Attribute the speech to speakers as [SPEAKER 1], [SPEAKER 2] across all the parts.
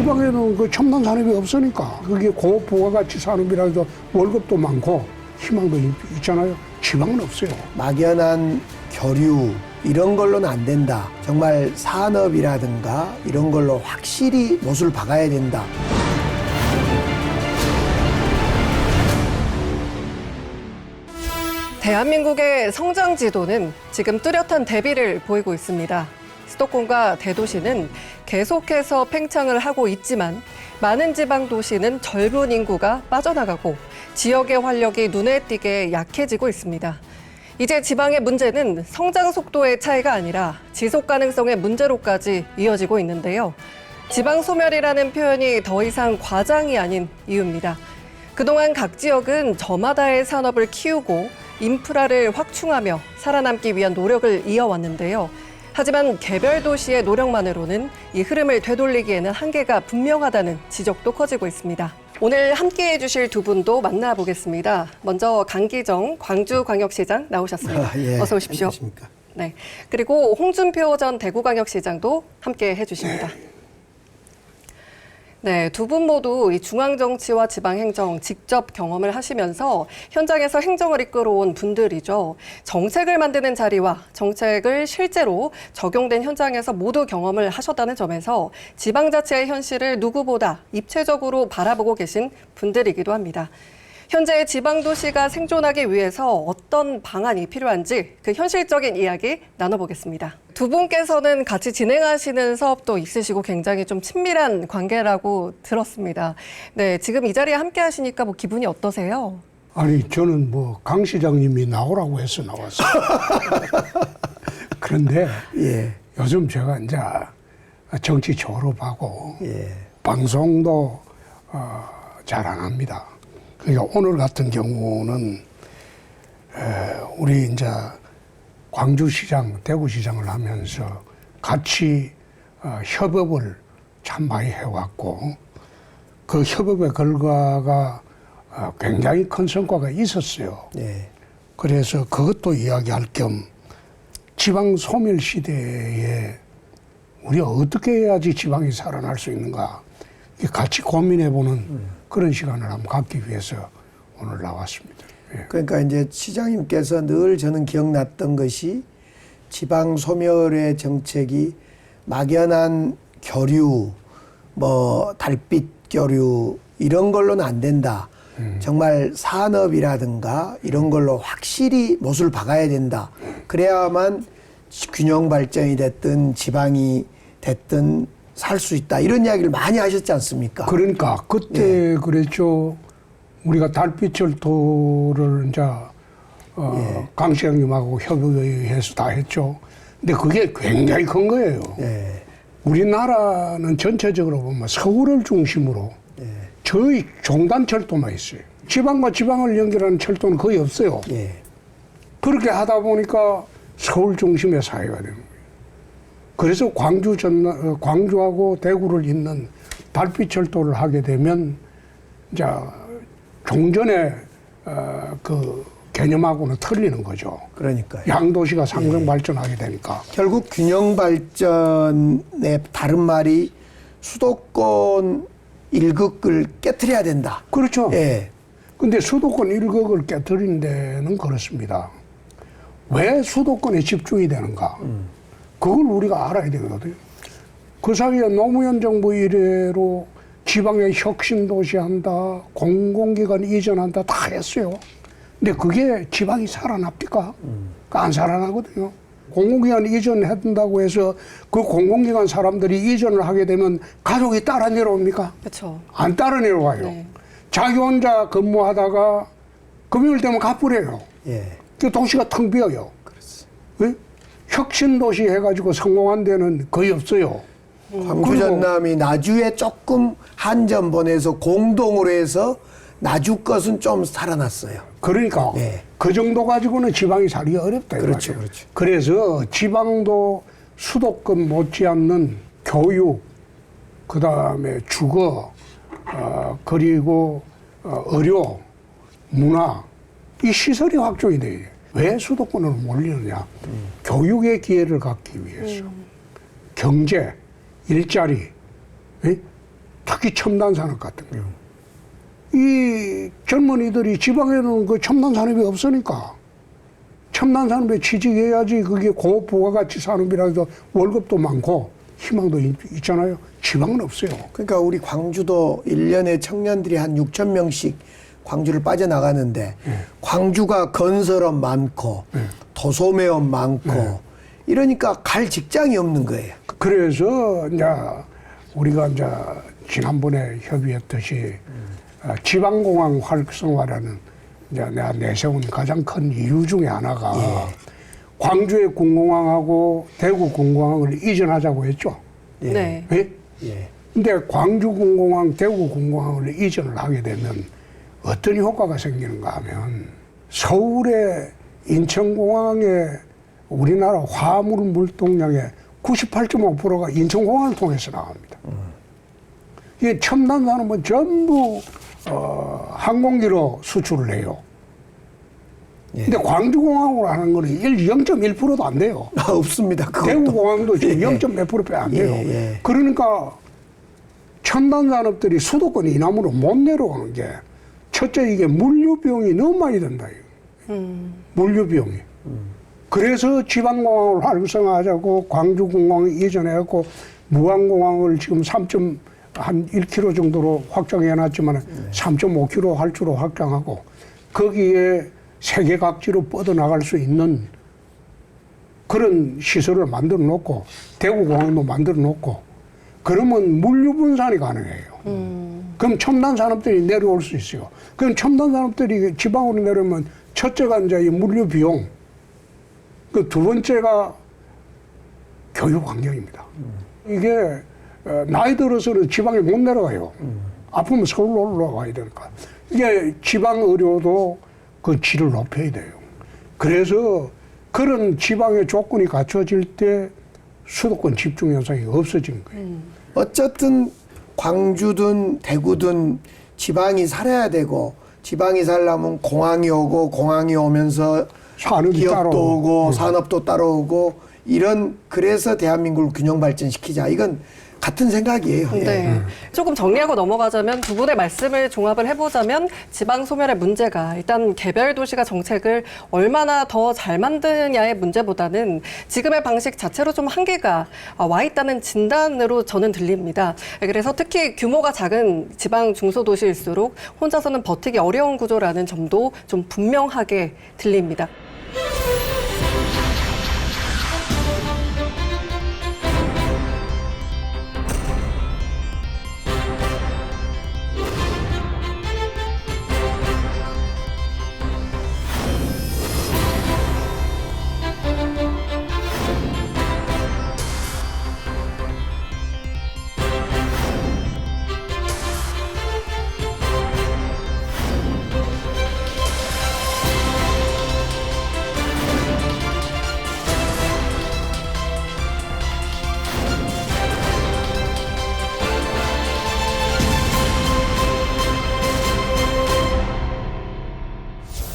[SPEAKER 1] 지방에는 그 첨단 산업이 없으니까 그게 고급 부가가치 산업이라도 월급도 많고 희망도 있잖아요. 지방은 없어요.
[SPEAKER 2] 막연한 교류 이런 걸로는 안 된다. 정말 산업이라든가 이런 걸로 확실히 못을 박아야 된다.
[SPEAKER 3] 대한민국의 성장 지도는 지금 뚜렷한 대비를 보이고 있습니다. 수도권과 대도시는 계속해서 팽창을 하고 있지만 많은 지방 도시는 젊은 인구가 빠져나가고 지역의 활력이 눈에 띄게 약해지고 있습니다. 이제 지방의 문제는 성장 속도의 차이가 아니라 지속 가능성의 문제로까지 이어지고 있는데요. 지방 소멸이라는 표현이 더 이상 과장이 아닌 이유입니다. 그동안 각 지역은 저마다의 산업을 키우고 인프라를 확충하며 살아남기 위한 노력을 이어왔는데요. 하지만 개별 도시의 노력만으로는 이 흐름을 되돌리기에는 한계가 분명하다는 지적도 커지고 있습니다. 오늘 함께해 주실 두 분도 만나보겠습니다. 먼저 강기정 광주광역시장 나오셨습니다.
[SPEAKER 2] 예,
[SPEAKER 3] 어서 오십시오.
[SPEAKER 2] 안녕하십니까.
[SPEAKER 3] 네. 그리고 홍준표 전 대구광역시장도 함께해 주십니다. 네, 두 분 모두 이 중앙정치와 지방행정 직접 경험을 하시면서 현장에서 행정을 이끌어온 분들이죠. 정책을 만드는 자리와 정책을 실제로 적용된 현장에서 모두 경험을 하셨다는 점에서 지방자치의 현실을 누구보다 입체적으로 바라보고 계신 분들이기도 합니다. 현재 지방도시가 생존하기 위해서 어떤 방안이 필요한지 그 현실적인 이야기 나눠보겠습니다. 두 분께서는 같이 진행하시는 사업도 있으시고 굉장히 좀 친밀한 관계라고 들었습니다. 네, 지금 이 자리에 함께 하시니까 뭐 기분이 어떠세요?
[SPEAKER 1] 아니 저는 뭐 강 시장님이 나오라고 해서 나왔어요. 그런데
[SPEAKER 2] 예.
[SPEAKER 1] 요즘 제가 이제 정치 졸업하고
[SPEAKER 2] 예.
[SPEAKER 1] 방송도 잘 안 합니다. 그러니까 오늘 같은 경우는 우리 이제 광주시장, 대구시장을 하면서 같이 협업을 참 많이 해왔고 그 협업의 결과가 굉장히 큰 성과가 있었어요.
[SPEAKER 2] 예.
[SPEAKER 1] 그래서 그것도 이야기할 겸 지방 소멸 시대에 우리가 어떻게 해야지 지방이 살아날 수 있는가 같이 고민해보는 그런 시간을 한번 갖기 위해서 오늘 나왔습니다. 예.
[SPEAKER 2] 그러니까 이제 시장님께서 늘 저는 기억났던 것이 지방 소멸의 정책이 막연한 교류, 뭐 달빛 교류 이런 걸로는 안 된다. 정말 산업이라든가 이런 걸로 확실히 못을 박아야 된다. 그래야만 균형 발전이 됐든 지방이 됐든 살 수 있다. 이런 이야기를 많이 하셨지 않습니까?
[SPEAKER 1] 그러니까 그때
[SPEAKER 2] 예.
[SPEAKER 1] 그랬죠. 우리가 달빛철도를 이제
[SPEAKER 2] 예.
[SPEAKER 1] 강 시장님하고 협의해서 다 했죠. 근데 그게 굉장히 큰 거예요.
[SPEAKER 2] 예.
[SPEAKER 1] 우리나라는 전체적으로 보면 서울을 중심으로
[SPEAKER 2] 예.
[SPEAKER 1] 저희 종단철도만 있어요. 지방과 지방을 연결하는 철도는 거의 없어요.
[SPEAKER 2] 예.
[SPEAKER 1] 그렇게 하다 보니까 서울 중심의 사회가 되는 거예요. 그래서 광주하고 대구를 잇는 달빛철도를 하게 되면 이제 종전의 그 개념하고는 틀리는 거죠.
[SPEAKER 2] 그러니까요.
[SPEAKER 1] 양도시가 상승 발전하게 되니까.
[SPEAKER 2] 결국 균형 발전의 다른 말이 수도권 일극을 깨트려야 된다.
[SPEAKER 1] 그렇죠.
[SPEAKER 2] 예.
[SPEAKER 1] 근데 수도권 일극을 깨뜨리는 데는 그렇습니다. 왜 수도권에 집중이 되는가? 그걸 우리가 알아야 되거든요. 그 사이에 노무현 정부 이래로 지방에 혁신도시 한다, 공공기관 이전한다 다 했어요. 근데 그게 지방이 살아납니까? 안 살아나거든요. 공공기관 이전한다고 해서 그 공공기관 사람들이 이전을 하게 되면 가족이 따라 내려옵니까?
[SPEAKER 3] 그렇죠.
[SPEAKER 1] 안 따라 내려와요.
[SPEAKER 3] 네.
[SPEAKER 1] 자기 혼자 근무하다가 금요일 되면 가버려요.
[SPEAKER 2] 예.
[SPEAKER 1] 그 도시가 텅 비어요. 예? 혁신도시 해가지고 성공한 데는 거의 없어요.
[SPEAKER 2] 광주 전남이 나주에 조금 한 점 보내서 공동으로 해서 나주 것은 좀 살아났어요.
[SPEAKER 1] 그러니까
[SPEAKER 2] 네.
[SPEAKER 1] 그 정도 가지고는 지방이 살기 어렵다.
[SPEAKER 2] 그렇죠,
[SPEAKER 1] 이거예요.
[SPEAKER 2] 그렇죠.
[SPEAKER 1] 그래서 지방도 수도권 못지않는 교육, 그 다음에 주거, 그리고 의료, 문화, 이 시설이 확충이 돼요. 왜 수도권으로 몰리느냐? 교육의 기회를 갖기 위해서, 경제, 일자리, 예? 특히 첨단 산업 같은 경우. 이 젊은이들이 지방에는 그 첨단 산업이 없으니까 첨단 산업에 취직해야지 그게 공업 부가가치 산업이라서 월급도 많고 희망도 있잖아요. 지방은 없어요.
[SPEAKER 2] 그러니까 우리 광주도 1년에 청년들이 한 6천 명씩 광주를 빠져나가는데 광주가 건설업 많고 도소매업 많고 이러니까 갈 직장이 없는 거예요.
[SPEAKER 1] 그래서 이제 우리가 이제 지난번에 협의했듯이 지방공항 활성화라는 이제 내가 내세운 가장 큰 이유 중에 하나가 광주의 군공항하고 대구 군공항을 이전하자고 했죠.
[SPEAKER 3] 네.
[SPEAKER 1] 예?
[SPEAKER 2] 예.
[SPEAKER 1] 근데 광주 군공항, 대구 군공항을 이전을 하게 되면 어떤 효과가 생기는가 하면 서울의 인천공항에 우리나라 화물 물동량의 98.5%가 인천공항을 통해서 나갑니다. 이 첨단 산업은 전부 항공기로 수출을 해요. 근데 광주공항으로 하는 거는 0.1%도 안 돼요.
[SPEAKER 2] 없습니다. 그것도.
[SPEAKER 1] 대구공항도 지금 0.몇 %배 안 돼요. 그러니까 첨단 산업들이 수도권 이남으로 못 내려오는 게 첫째 이게 물류 비용이 너무 많이 든다. 물류 비용이. 그래서 지방공항을 활성화하자고 광주공항을 이전해갖고 무안공항을 지금 1km 정도로 확장해놨지만 3.5km 할주로 확장하고 거기에 세계 각지로 뻗어나갈 수 있는 그런 시설을 만들어 놓고 대구공항도 만들어 놓고 그러면 물류 분산이 가능해요. 그럼 첨단 산업들이 내려올 수 있어요. 그럼 첨단 산업들이 지방으로 내려오면 첫째가 이제 이 물류 비용, 그 두 번째가 교육 환경입니다. 이게 나이 들어서는 지방에 못 내려가요. 아프면 서울로 올라가야 되니까. 이게 지방 의료도 그 질을 높여야 돼요. 그래서 그런 지방의 조건이 갖춰질 때 수도권 집중 현상이 없어진 거예요.
[SPEAKER 2] 어쨌든 광주든 대구든 지방이 살아야 되고 지방이 살려면 공항이 오고 공항이 오면서
[SPEAKER 1] 산업이
[SPEAKER 2] 기업도
[SPEAKER 1] 따라오고.
[SPEAKER 2] 오고 산업도 따라오고 이런 그래서 대한민국을 균형 발전시키자 이건 같은 생각이에요.
[SPEAKER 3] 네. 조금 정리하고 넘어가자면 두 분의 말씀을 종합을 해보자면 지방 소멸의 문제가 일단 개별 도시가 정책을 얼마나 더 잘 만드냐의 문제보다는 지금의 방식 자체로 좀 한계가 와 있다는 진단으로 저는 들립니다. 그래서 특히 규모가 작은 지방 중소도시일수록 혼자서는 버티기 어려운 구조라는 점도 좀 분명하게 들립니다.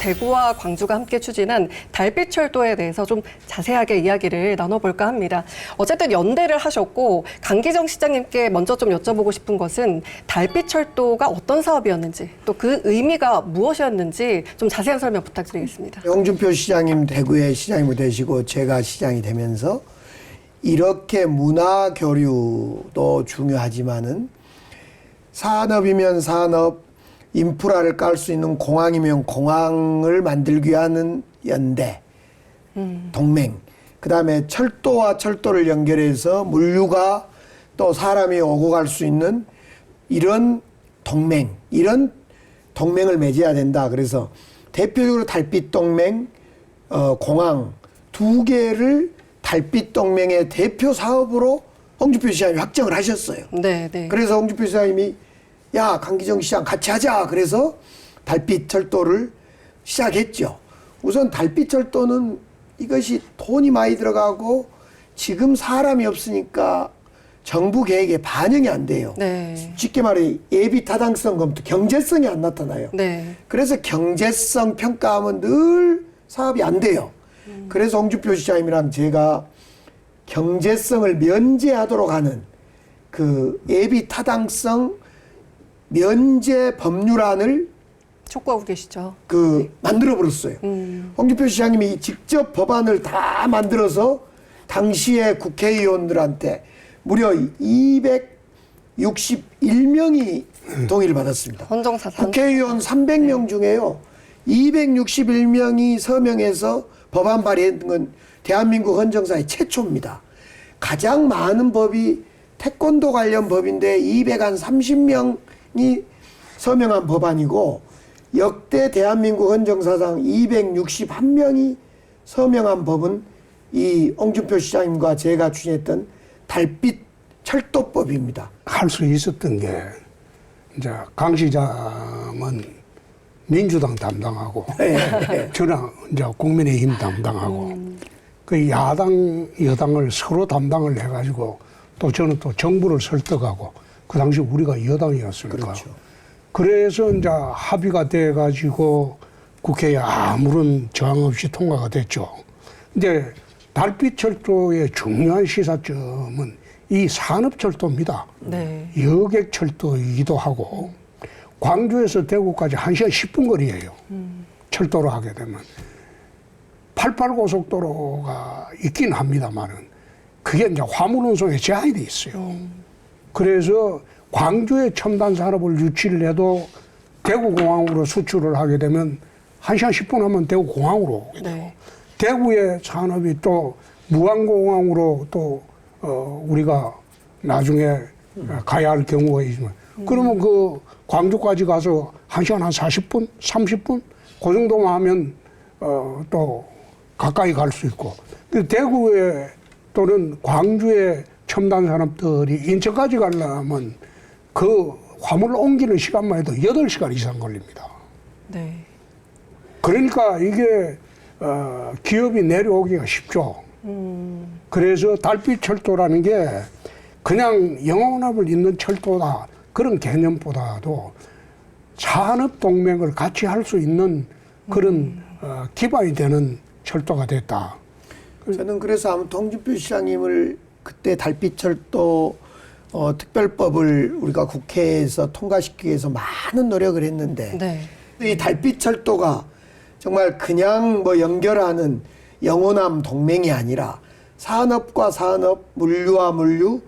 [SPEAKER 3] 대구와 광주가 함께 추진한 달빛철도에 대해서 좀 자세하게 이야기를 나눠볼까 합니다. 어쨌든 연대를 하셨고 강기정 시장님께 먼저 좀 여쭤보고 싶은 것은 달빛철도가 어떤 사업이었는지 또 그 의미가 무엇이었는지 좀 자세한 설명 부탁드리겠습니다.
[SPEAKER 2] 홍준표 시장님 대구의 시장이 되시고 제가 시장이 되면서 이렇게 문화 교류도 중요하지만은 산업이면 산업, 인프라를 깔 수 있는 공항이면 공항을 만들기 위한 연대, 동맹. 그다음에 철도와 철도를 연결해서 물류가 또 사람이 오고 갈 수 있는 이런 동맹을 맺어야 된다. 그래서 대표적으로 달빛 동맹, 공항 두 개를 달빛 동맹의 대표 사업으로 홍준표 시장이 확정을 하셨어요.
[SPEAKER 3] 네.
[SPEAKER 2] 그래서 홍준표 시장님이 야, 강기정 시장 같이 하자. 그래서 달빛 철도를 시작했죠. 우선 달빛 철도는 이것이 돈이 많이 들어가고 지금 사람이 없으니까 정부 계획에 반영이 안 돼요.
[SPEAKER 3] 네.
[SPEAKER 2] 쉽게 말해 예비 타당성 검토, 경제성이 안 나타나요.
[SPEAKER 3] 네.
[SPEAKER 2] 그래서 경제성 평가하면 늘 사업이 안 돼요. 그래서 홍준표 시장님이랑 제가 경제성을 면제하도록 하는 그 예비 타당성 면제 법률안을
[SPEAKER 3] 촉구하고 계시죠.
[SPEAKER 2] 만들어 버렸어요. 홍준표 시장님이 직접 법안을 다 만들어서 당시에 국회의원들한테 무려 261명이 동의를 받았습니다.
[SPEAKER 3] 헌정사상.
[SPEAKER 2] 국회의원 300명 중에요. 261명이 서명해서 법안 발의한 건 대한민국 헌정사의 최초입니다. 가장 많은 법이 태권도 관련 법인데 230명이 서명한 법안이고 역대 대한민국 헌정사상 261명이 서명한 법은 이 홍준표 시장님과 제가 추진했던 달빛 철도법입니다.
[SPEAKER 1] 할 수 있었던 게 이제 강 시장은 민주당 담당하고 저는 이제 국민의힘 담당하고 그 야당 여당을 서로 담당을 해가지고 또 저는 또 정부를 설득하고 그 당시 우리가 여당이었으니까
[SPEAKER 2] 그렇죠.
[SPEAKER 1] 그래서 이제 합의가 돼가지고 국회에 아무런 저항 없이 통과가 됐죠. 근데 달빛철도의 중요한 시사점은 이 산업철도입니다.
[SPEAKER 3] 네.
[SPEAKER 1] 여객철도이기도 하고 광주에서 대구까지 1시간 10분 거리예요. 철도로 하게 되면 88고속도로가 있긴 합니다만은 그게 이제 화물 운송에 제한이 돼 있어요. 그래서 광주의 첨단 산업을 유치를 해도 대구공항으로 수출을 하게 되면 1시간 10분 하면 대구공항으로 오게 되고
[SPEAKER 3] 네.
[SPEAKER 1] 대구의 산업이 또 무안공항으로 또 우리가 나중에 가야 할 경우가 있지만 그러면 그 광주까지 가서 1시간 한 40분, 30분 그 정도만 하면 또 가까이 갈 수 있고 대구에 또는 광주의 첨단 산업들이 인천까지 가려면 그 화물을 옮기는 시간만 해도 8시간 이상 걸립니다.
[SPEAKER 3] 네.
[SPEAKER 1] 그러니까 이게 기업이 내려오기가 쉽죠. 그래서 달빛철도라는 게 그냥 영혼합을 잇는 철도다 그런 개념보다도 산업동맹을 같이 할 수 있는 그런 기반이 되는 철도가 됐다.
[SPEAKER 2] 저는 그래서 아무튼 홍준표 시장님을 그때 달빛철도 특별법을 우리가 국회에서 통과시키기 위해서 많은 노력을 했는데
[SPEAKER 3] 네.
[SPEAKER 2] 이 달빛철도가 정말 그냥 뭐 연결하는 영호남 동맹이 아니라 산업과 산업, 물류와 물류,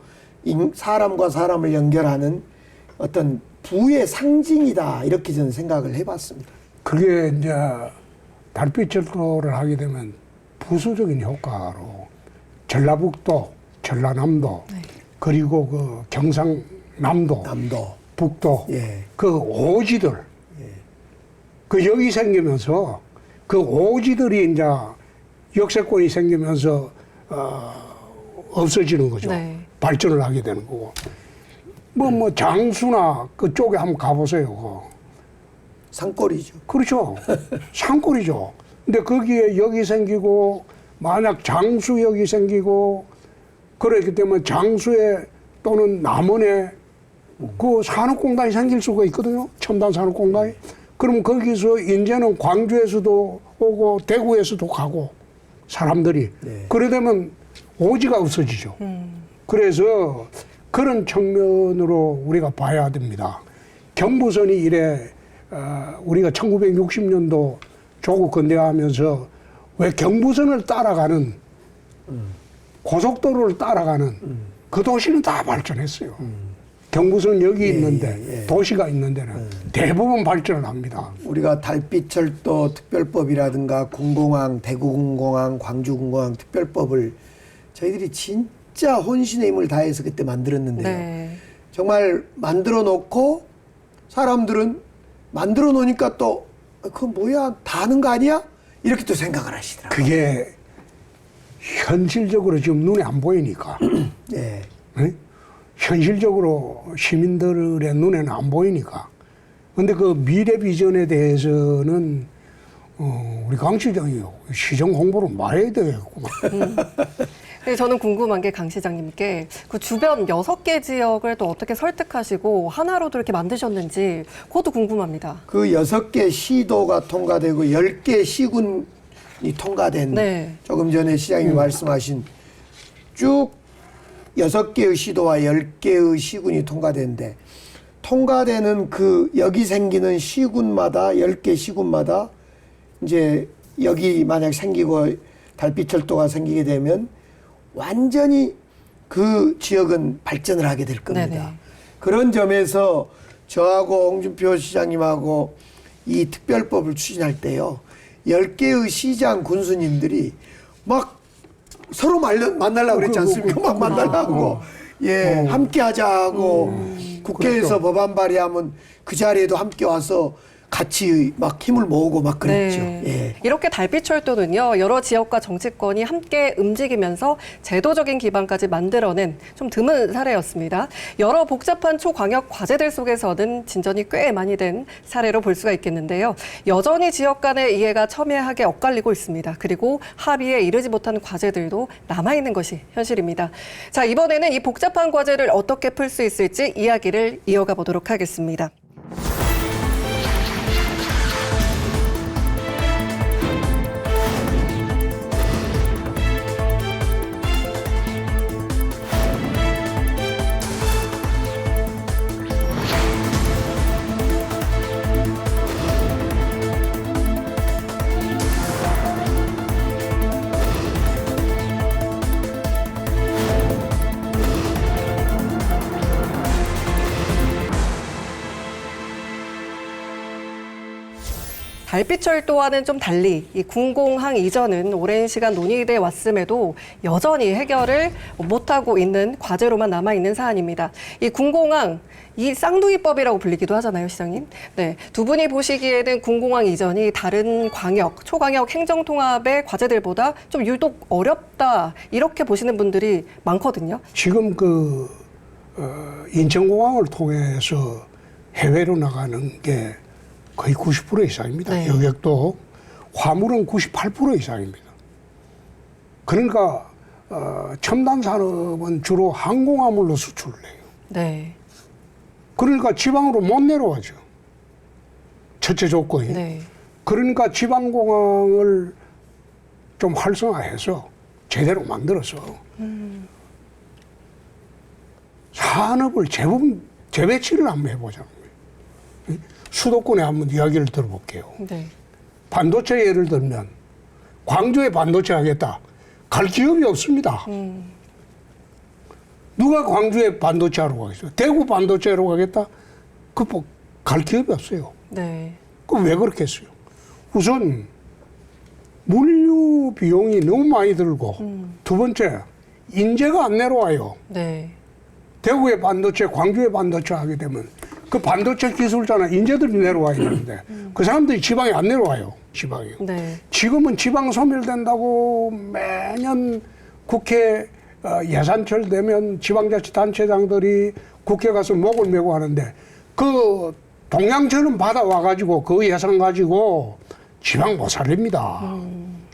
[SPEAKER 2] 사람과 사람을 연결하는 어떤 부의 상징이다 이렇게 저는 생각을 해봤습니다.
[SPEAKER 1] 그게 이제 달빛철도를 하게 되면 부수적인 효과로 전라북도, 전라남도,
[SPEAKER 3] 네.
[SPEAKER 1] 그리고 그 경상남도,
[SPEAKER 2] 남도,
[SPEAKER 1] 북도,
[SPEAKER 2] 예.
[SPEAKER 1] 그 오지들, 그 여기 생기면서 그 오지들이 이제 역세권이 생기면서 없어지는 거죠.
[SPEAKER 3] 네.
[SPEAKER 1] 발전을 하게 되는 거고. 뭐 장수나 그쪽에 한번 가보세요.
[SPEAKER 2] 산골이죠.
[SPEAKER 1] 그렇죠. 산골이죠. 근데 거기에 역이 생기고 만약 장수역이 생기고 그렇기 때문에 장수에 또는 남원에 그 산업공단이 생길 수가 있거든요. 첨단 산업공단이. 그럼 거기서 이제는 광주에서도 오고 대구에서도 가고 사람들이.
[SPEAKER 2] 네.
[SPEAKER 1] 그래 되면 오지가 없어지죠. 그래서 그런 측면으로 우리가 봐야 됩니다. 경부선이 이래 우리가 1960년도 조국 건대하면서 왜 경부선을 따라가는 고속도로를 따라가는 그 도시는 다 발전했어요. 경부선 여기 있는데 도시가 있는 데는 대부분 발전을 합니다.
[SPEAKER 2] 우리가 달빛철도 특별법이라든가 군공항, 대구군공항, 광주군공항 특별법을 저희들이 진짜 혼신의 힘을 다해서 그때 만들었는데요.
[SPEAKER 3] 네.
[SPEAKER 2] 정말 만들어 놓고 사람들은 만들어 놓으니까 또 그거 뭐야 다 하는 거 아니야? 이렇게 또 생각을 하시더라고요.
[SPEAKER 1] 그게 현실적으로 지금 눈에 안 보이니까.
[SPEAKER 2] 예.
[SPEAKER 1] 네? 현실적으로 시민들의 눈에는 안 보이니까. 근데 그 미래 비전에 대해서는 우리 강 시장이 시정 홍보를 많이 해야 되겠구만.
[SPEAKER 3] 근데 저는 궁금한 게 강 시장님께 그 주변 6개 지역을 또 어떻게 설득하시고 하나로도 이렇게 만드셨는지 그것도 궁금합니다.
[SPEAKER 2] 그 6개 시도가 통과되고 10개 시군이 통과된
[SPEAKER 3] 네.
[SPEAKER 2] 조금 전에 시장님이 말씀하신 쭉 6개의 시도와 10개의 시군이 통과됐는데 통과되는 그 여기 생기는 시군마다 10개 시군마다 이제 여기 만약 생기고 달빛철도가 생기게 되면 완전히 그 지역은 발전을 하게 될 겁니다.
[SPEAKER 3] 네네.
[SPEAKER 2] 그런 점에서 저하고 홍준표 시장님하고 이 특별법을 추진할 때요. 10개의 시장 군수님들이 막 서로 만나려고 그랬지 않습니까? 막 만나려고. 예, 함께 하자 하고 국회에서
[SPEAKER 1] 그렇죠.
[SPEAKER 2] 법안 발의하면 그 자리에도 함께 와서 같이 막 힘을 모으고 막 그랬죠.
[SPEAKER 3] 네.
[SPEAKER 2] 예.
[SPEAKER 3] 이렇게 달빛철도는요, 여러 지역과 정치권이 함께 움직이면서 제도적인 기반까지 만들어낸 좀 드문 사례였습니다. 여러 복잡한 초광역 과제들 속에서는 진전이 꽤 많이 된 사례로 볼 수가 있겠는데요. 여전히 지역 간의 이해가 첨예하게 엇갈리고 있습니다. 그리고 합의에 이르지 못한 과제들도 남아있는 것이 현실입니다. 자, 이번에는 이 복잡한 과제를 어떻게 풀 수 있을지 이야기를 이어가 보도록 하겠습니다. 달빛철도와는 좀 달리 이 군공항 이전은 오랜 시간 논의돼 왔음에도 여전히 해결을 못하고 있는 과제로만 남아있는 사안입니다. 이 군공항, 이 쌍둥이법이라고 불리기도 하잖아요, 시장님. 네, 두 분이 보시기에는 군공항 이전이 다른 광역, 초광역 행정통합의 과제들보다 좀 유독 어렵다 이렇게 보시는 분들이 많거든요.
[SPEAKER 1] 지금 인천공항을 통해서 해외로 나가는 게 거의 90% 이상입니다.
[SPEAKER 3] 네.
[SPEAKER 1] 여객도 화물은 98% 이상입니다. 그러니까 첨단 산업은 주로 항공화물로 수출을 해요.
[SPEAKER 3] 네.
[SPEAKER 1] 그러니까 지방으로 못 내려와죠. 첫째 조건이.
[SPEAKER 3] 네.
[SPEAKER 1] 그러니까 지방공항을 좀 활성화해서 제대로 만들어서 산업을 재배치를 한번 해보자는 거예요. 수도권에 한번 이야기를 들어볼게요.
[SPEAKER 3] 네.
[SPEAKER 1] 반도체 예를 들면 광주에 반도체 하겠다. 갈 기업이 없습니다. 누가 광주에 반도체 하러 가겠어요? 대구 반도체 하러 가겠다? 갈 기업이 없어요.
[SPEAKER 3] 네.
[SPEAKER 1] 그럼 왜 그렇겠어요? 우선 물류 비용이 너무 많이 들고 두 번째 인재가 안 내려와요.
[SPEAKER 3] 네.
[SPEAKER 1] 대구에 반도체, 광주에 반도체 하게 되면 그 반도체 기술자나 인재들이 내려와야 되는데 그 사람들이 지방에 안 내려와요. 지방에.
[SPEAKER 3] 네.
[SPEAKER 1] 지금은 지방 소멸된다고 매년 국회 예산철 되면 지방자치단체장들이 국회 가서 목을 메고 하는데 그 동양처럼 받아와가지고 그 예산 가지고 지방 못 살립니다.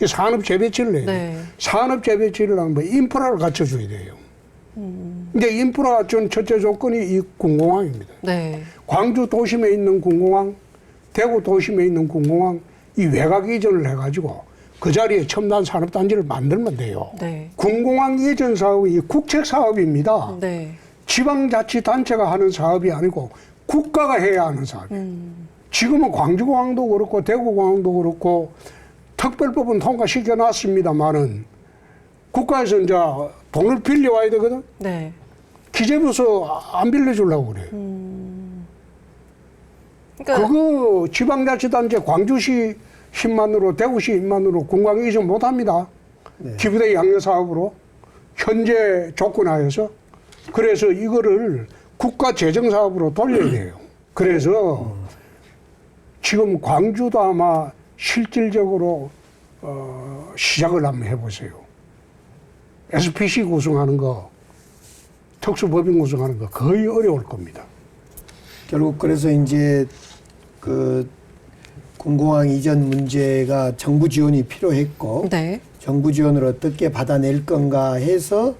[SPEAKER 1] 산업 재배치를 해야 돼요.
[SPEAKER 3] 네.
[SPEAKER 1] 산업 재배치를 하면 인프라를 갖춰줘야 돼요. 근데 인프라 갖춘 첫째 조건이 이 군공항입니다.
[SPEAKER 3] 네.
[SPEAKER 1] 광주 도심에 있는 군공항, 대구 도심에 있는 군공항 이 외곽 이전을 해가지고 그 자리에 첨단 산업단지를 만들면 돼요.
[SPEAKER 3] 네.
[SPEAKER 1] 군공항 이전 사업이 국책 사업입니다.
[SPEAKER 3] 네.
[SPEAKER 1] 지방자치단체가 하는 사업이 아니고 국가가 해야 하는 사업이에요. 지금은 광주공항도 그렇고 대구공항도 그렇고 특별법은 통과시켜놨습니다만은 국가에서 이제 돈을 빌려와야 되거든.
[SPEAKER 3] 네.
[SPEAKER 1] 기재부서 안 빌려주려고 그래요.
[SPEAKER 3] 그러니까
[SPEAKER 1] 그거 지방자치단체 광주시 힘만으로 대구시 힘만으로 공항 이전 못합니다.
[SPEAKER 2] 네.
[SPEAKER 1] 기부대 양려사업으로 현재 조건하에서 그래서 이거를 국가 재정사업으로 돌려야 돼요. 그래서 지금 광주도 아마 실질적으로 시작을 한번 해보세요. SPC 구성하는 거, 특수법인 구성하는 거 거의 어려울 겁니다.
[SPEAKER 2] 결국 그래서 이제 그 군공항 이전 문제가 정부 지원이 필요했고
[SPEAKER 3] 네.
[SPEAKER 2] 정부 지원을 어떻게 받아낼 건가 해서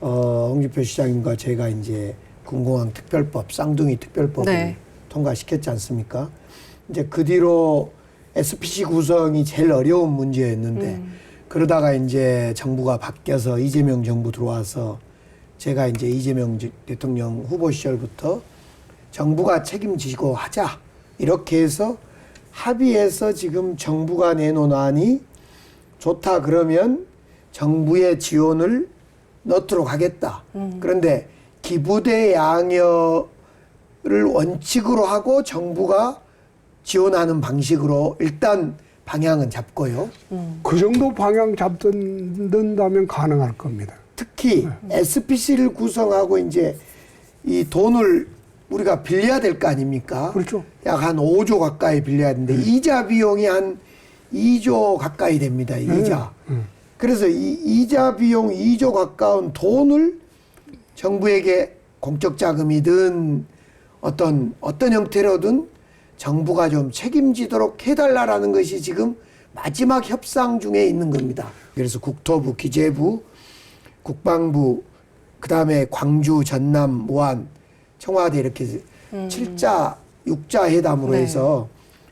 [SPEAKER 2] 홍준표 시장님과 제가 이제 군공항 특별법, 쌍둥이 특별법을
[SPEAKER 3] 네.
[SPEAKER 2] 통과시켰지 않습니까? 이제 그 뒤로 SPC 구성이 제일 어려운 문제였는데 그러다가 이제 정부가 바뀌어서 이재명 정부 들어와서 제가 이제 이재명 대통령 후보 시절부터 정부가 책임지고 하자. 이렇게 해서 합의해서 지금 정부가 내놓은 안이 좋다 그러면 정부의 지원을 넣도록 하겠다. 그런데 기부대 양여를 원칙으로 하고 정부가 지원하는 방식으로 일단 방향은 잡고요.
[SPEAKER 1] 그 정도 방향 잡는다면 가능할 겁니다.
[SPEAKER 2] 특히 SPC를 구성하고 이제 이 돈을 우리가 빌려야 될 거 아닙니까?
[SPEAKER 1] 그렇죠.
[SPEAKER 2] 약 한 5조 가까이 빌려야 되는데 이자 비용이 한 2조 가까이 됩니다. 이자. 그래서 이 이자 비용 2조 가까운 돈을 정부에게 공적 자금이든 어떤 형태로든 정부가 좀 책임지도록 해달라라는 것이 지금 마지막 협상 중에 있는 겁니다. 그래서 국토부, 기재부, 국방부, 그다음에 광주, 전남, 무안, 청와대 이렇게 7자, 6자 회담으로
[SPEAKER 3] 네.
[SPEAKER 2] 해서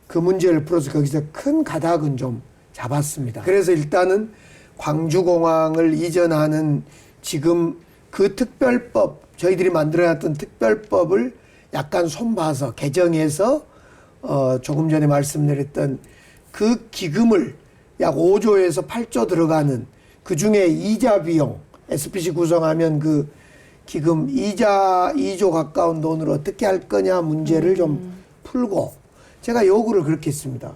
[SPEAKER 2] 그 문제를 풀어서 거기서 큰 가닥은 좀 잡았습니다. 그래서 일단은 광주공항을 이전하는 지금 그 특별법, 저희들이 만들어놨던 특별법을 약간 손봐서 개정해서 조금 전에 말씀드렸던 그 기금을 약 5조에서 8조 들어가는 그 중에 이자 비용, SPC 구성하면 그 기금 이자 2조 가까운 돈을 어떻게 할 거냐 문제를 좀 풀고 제가 요구를 그렇게 했습니다.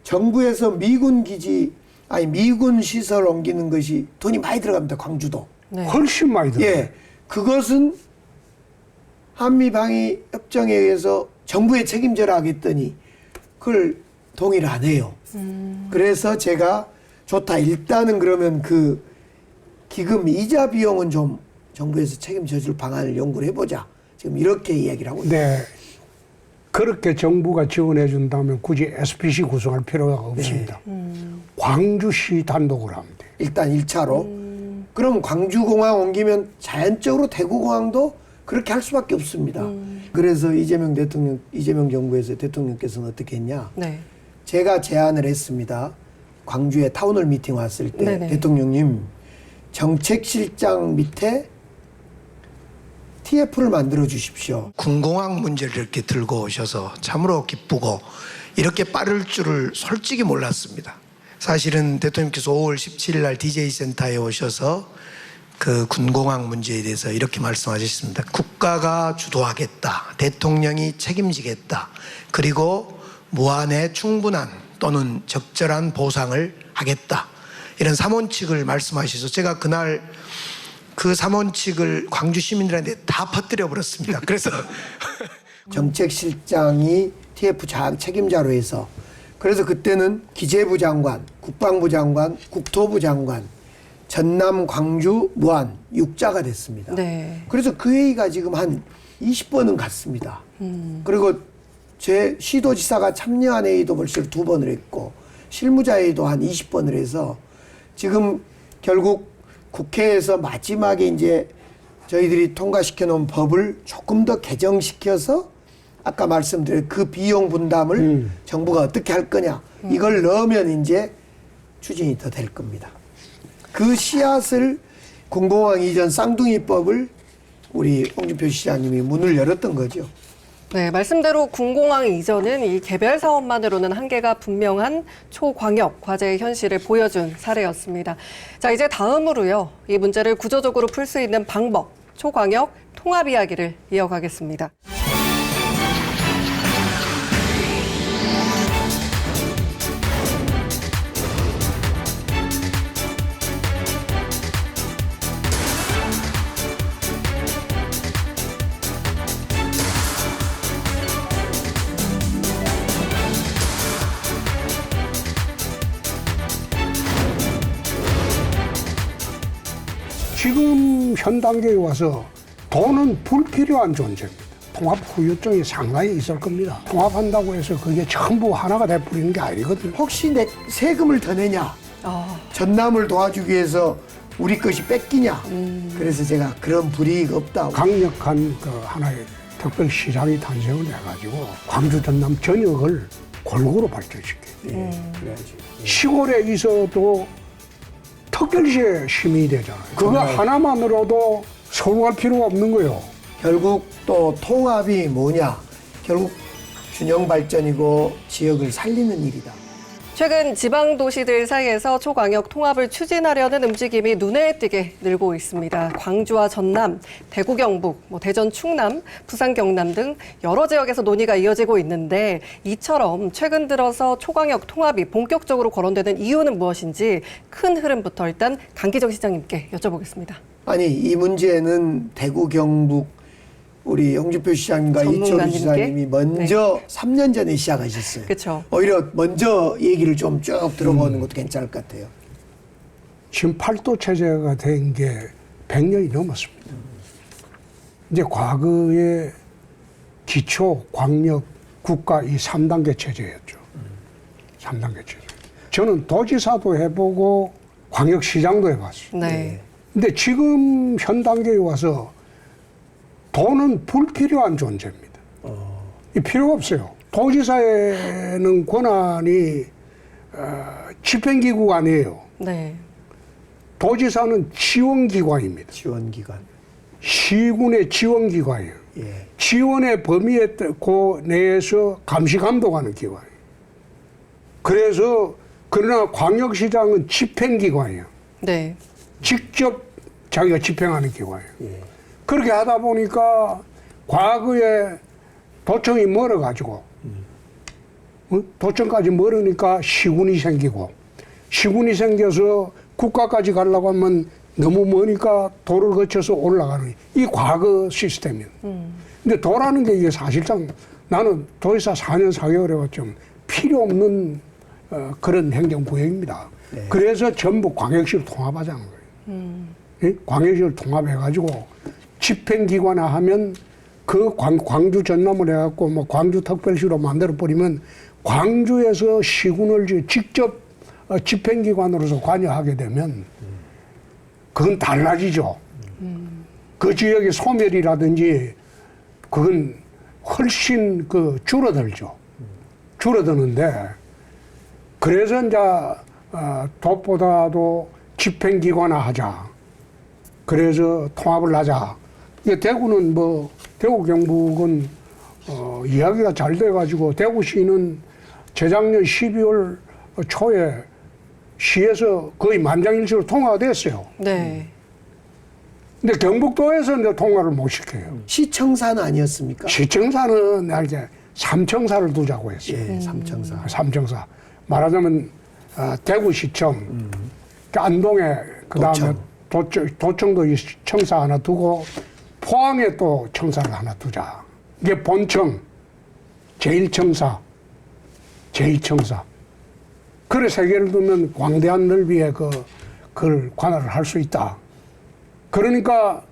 [SPEAKER 2] 정부에서 미군 기지, 아니 미군 시설 옮기는 것이 돈이 많이 들어갑니다. 광주도.
[SPEAKER 3] 네.
[SPEAKER 1] 훨씬 많이 들어요.
[SPEAKER 2] 예. 그것은 한미방위 협정에 의해서 정부의 책임져라 하겠더니 그걸 동의를 안 해요. 그래서 제가 좋다. 일단은 그러면 그 기금 이자 비용은 좀 정부에서 책임져 줄 방안을 연구를 해보자. 지금 이렇게 이야기를 하고 있습니다.
[SPEAKER 1] 네. 그렇게 정부가 지원해 준다면 굳이 SPC 구성할 필요가 없습니다. 광주시 단독으로 하면 돼요.
[SPEAKER 2] 일단 1차로. 그럼 광주공항 옮기면 자연적으로 대구공항도 그렇게 할 수밖에 없습니다. 그래서 이재명 정부에서 대통령께서는 어떻게 했냐.
[SPEAKER 3] 네.
[SPEAKER 2] 제가 제안을 했습니다. 광주에 타운홀 미팅 왔을 때
[SPEAKER 3] 네네.
[SPEAKER 2] 대통령님 정책실장 밑에 TF를 만들어 주십시오. 군공항 문제를 이렇게 들고 오셔서 참으로 기쁘고 이렇게 빠를 줄을 솔직히 몰랐습니다. 사실은 대통령께서 5월 17일 날 DJ 센터에 오셔서 그 군공항 문제에 대해서 이렇게 말씀하셨습니다. 국가가 주도하겠다. 대통령이 책임지겠다. 그리고 무한의 충분한 또는 적절한 보상을 하겠다. 이런 3원칙을 말씀하셔서 제가 그날 그 3원칙을 광주 시민들한테 다 퍼뜨려 버렸습니다. 그래서 정책실장이 TF 책임자로 해서 그래서 그때는 기재부 장관, 국방부 장관, 국토부 장관, 전남, 광주, 무안 6자가 됐습니다.
[SPEAKER 3] 네.
[SPEAKER 2] 그래서 그 회의가 지금 한 20번은 갔습니다. 그리고 제 시도지사가 참여한 회의도 벌써 2번을 했고 실무자 회의도 한 20번을 해서 지금 결국 국회에서 마지막에 이제 저희들이 통과시켜 놓은 법을 조금 더 개정시켜서 아까 말씀드린 그 비용 분담을 정부가 어떻게 할 거냐 이걸 넣으면 이제 추진이 더 될 겁니다. 그 씨앗을 군공항 이전 쌍둥이법을 우리 홍준표 시장님이 문을 열었던 거죠.
[SPEAKER 3] 네, 말씀대로 군공항 이전은 이 개별 사업만으로는 한계가 분명한 초광역 과제의 현실을 보여준 사례였습니다. 자, 이제 다음으로요. 이 문제를 구조적으로 풀 수 있는 방법, 초광역 통합 이야기를 이어가겠습니다.
[SPEAKER 1] 지금 현 단계에 와서 돈은 불필요한 존재입니다. 통합 후유증이 상당히 있을 겁니다. 통합한다고 해서 그게 전부 하나가 돼버리는 게 아니거든요.
[SPEAKER 2] 혹시 내 세금을 더 내냐? 전남을 도와주기 위해서 우리 것이 뺏기냐? 그래서 제가 그런 불이익 없다고.
[SPEAKER 1] 강력한 그 하나의 특별시장이 탄생을 해가지고 광주 전남 전역을 골고루 발전시켜요.
[SPEAKER 2] 그래야지.
[SPEAKER 1] 시골에 있어도 특별시에 시민이 되잖아요. 그거 하나만으로도 서울할 필요가 없는 거예요.
[SPEAKER 2] 결국 또 통합이 뭐냐? 결국 균형 발전이고 지역을 살리는 일이다.
[SPEAKER 3] 최근 지방 도시들 사이에서 초광역 통합을 추진하려는 움직임이 눈에 띄게 늘고 있습니다. 광주와 전남, 대구 경북, 대전 충남, 부산 경남 등 여러 지역에서 논의가 이어지고 있는데 이처럼 최근 들어서 초광역 통합이 본격적으로 거론되는 이유는 무엇인지 큰 흐름부터 일단 강기정 시장님께 여쭤보겠습니다.
[SPEAKER 2] 아니 이 문제는 대구 경북 우리 홍준표 시장님과 이철우
[SPEAKER 3] 전문가님께?
[SPEAKER 2] 지사님이 먼저 3년 전에 시작하셨어요.
[SPEAKER 3] 그렇죠.
[SPEAKER 2] 오히려 먼저 얘기를 좀 쭉 들어보는 것도 괜찮을 것 같아요.
[SPEAKER 1] 지금 팔도 체제가 된 게 100년이 넘었습니다. 이제 과거에 기초, 광역, 국가 이 3단계 체제였죠. 3단계 체제. 저는 도지사도 해보고 광역시장도 해봤어요.
[SPEAKER 3] 네.
[SPEAKER 1] 근데 지금 현 단계에 와서 돈은 불필요한 존재입니다. 이 필요가 없어요. 도지사에는 권한이 집행기구가 아니에요.
[SPEAKER 3] 네.
[SPEAKER 1] 도지사는 지원기관입니다.
[SPEAKER 2] 지원기관.
[SPEAKER 1] 시군의 지원기관이에요.
[SPEAKER 2] 예.
[SPEAKER 1] 지원의 범위에 그 내에서 감시 감독하는 기관이에요. 그래서 그러나 광역시장은 집행기관이에요.
[SPEAKER 3] 네.
[SPEAKER 1] 직접 자기가 집행하는 기관이에요.
[SPEAKER 2] 예.
[SPEAKER 1] 그렇게 하다 보니까 과거에 도청이 멀어가지고 도청까지 멀으니까 시군이 생기고 시군이 생겨서 국가까지 가려고 하면 너무 머니까 도를 거쳐서 올라가는 이 과거 시스템이에요. 근데 도라는 게 이게 사실상 나는 도지사 4년 4개월 해가 좀 필요 없는 그런 행정구역입니다.
[SPEAKER 2] 네.
[SPEAKER 1] 그래서 전부 광역시로 통합하자는 거예요. 예? 광역시를 통합해가지고 집행기관화 하면 그 광주 전남을 해갖고 뭐 광주 특별시로 만들어버리면 광주에서 시군을 직접 집행기관으로서 관여하게 되면 그건 달라지죠. 그 지역의 소멸이라든지 그건 훨씬 줄어들죠. 줄어드는데 그래서 이제 도보다도 집행기관화 하자. 그래서 통합을 하자. 이게 대구는 대구 경북은 이야기가 잘 돼가지고 대구시는 재작년 12월 초에 시에서 거의 만장일치로 통화가 됐어요.
[SPEAKER 3] 네.
[SPEAKER 1] 근데 경북도에서 이제 통화를 못 시켜요.
[SPEAKER 2] 시청사는 아니었습니까?
[SPEAKER 1] 시청사는 이제 삼청사를 두자고 했어요.
[SPEAKER 2] 예, 삼청사.
[SPEAKER 1] 삼청사. 말하자면 대구시청, 안동에 그다음에 도청도 이 청사 하나 두고 포항에 또 청사를 하나 두자. 이게 본청, 제1청사, 제2청사. 그래 세 개를 두면 광대한 넓이에 그걸 관할을 할 수 있다. 그러니까